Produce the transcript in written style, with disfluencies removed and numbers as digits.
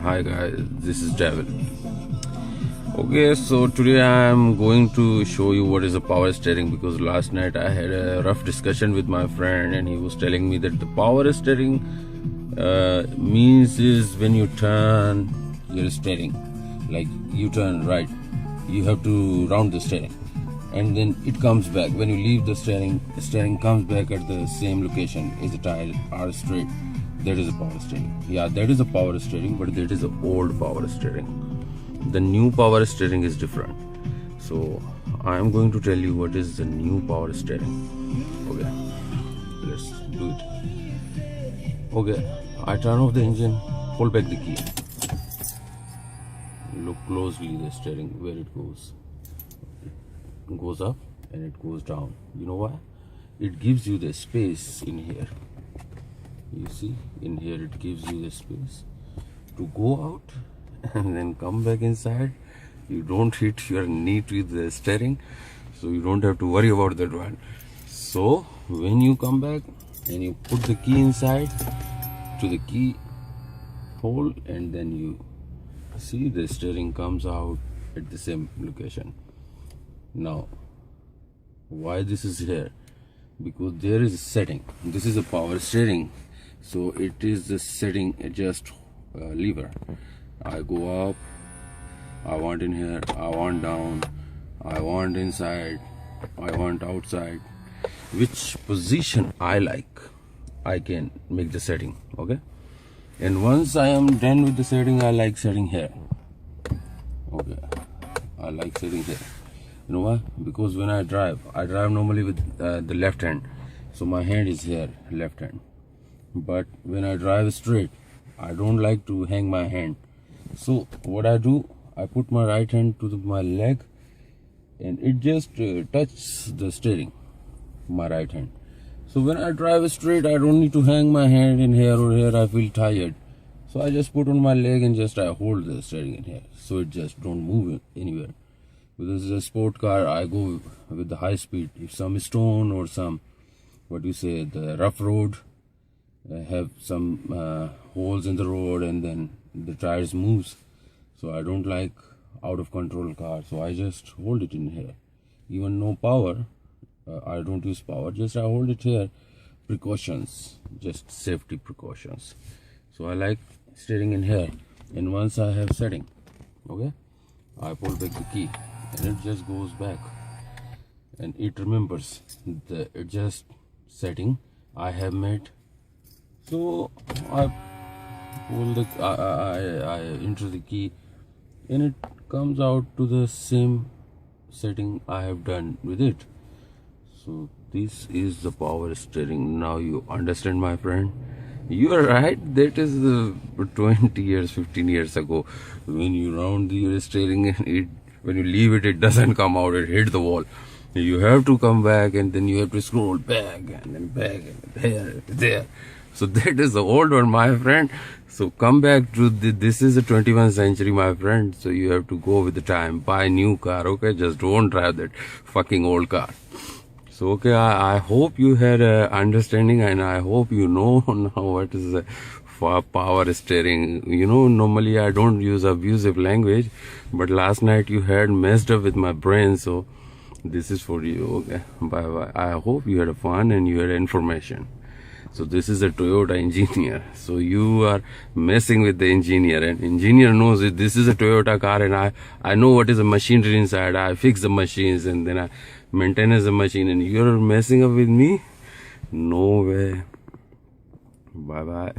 Hi guys, this is Devil. Okay, so today I am going to show you what is a power steering, because last night I had a rough discussion with my friend and he was telling me that the power steering means is when you turn your steering, like you turn right, you have to round the steering and then it comes back. When you leave the steering comes back at the same location as the tire are straight. That is a power steering. Yeah, that is a power steering, but that is an old power steering. The new power steering is different. So I am going to tell you what is the new power steering. Okay, let's do it. Okay, I turn off the engine, pull back the key. Look closely the steering, where it goes. It goes up and it goes down. You know why? It gives you the space in here. You see, in here it gives you the space to go out and then come back inside. You don't hit your knee with the steering, so you don't have to worry about that one. So when you come back and you put the key inside to the key hole, and then you see the steering comes out at the same location. Now why this is here? Because there is a setting. This is a power steering, so it is the setting adjust lever. I go up, I want in here, I want down, I want inside, I want outside. Which position I like, I can make the setting. Okay, and once I am done with the setting, I like setting here. Okay, I like setting here. You know why? Because when I drive normally with the left hand, so my hand is here, left hand. But when I drive straight, I don't like to hang my hand. So what I do, I put my right hand to my leg, and it just touches the steering, my right hand. So when I drive straight, I don't need to hang my hand in here or here. I feel tired, so I just put on my leg and just I hold the steering in here, so it just don't move anywhere. Because it's a sport car, I go with the high speed. If some stone or some, what you say, the rough road, have some holes in the road, and then the tires moves, so I don't like out of control car, so I just hold it in here. Even no power, I don't use power, just I hold it here. Precautions, just safety precautions. So I like steering in here, and once I have setting, okay, I pull back the key and it just goes back, and it remembers the adjust setting I have made. So I pull the I enter the key, and it comes out to the same setting I have done with it. So this is the power steering. Now you understand, my friend. You are right. That is the 20 years, 15 years ago, when you round your steering and it, when you leave it, it doesn't come out. It hit the wall. You have to come back, and then you have to scroll back and then back and there. So that is the old one, my friend. So come back to this is the 21st century, my friend. So you have to go with the time, buy a new car. Okay, just don't drive that fucking old car. So okay, I hope you had a understanding, and I hope you know now what is the power steering. You know, normally I don't use abusive language, but last night you had messed up with my brain, so this is for you. Okay, bye bye. I hope you had fun and you had information. So this is a Toyota engineer. So you are messing with the engineer, and engineer knows it. This is a Toyota car, and I know what is the machinery inside. I fix the machines, and then I maintain the machine, and you're messing up with me? No way. Bye bye.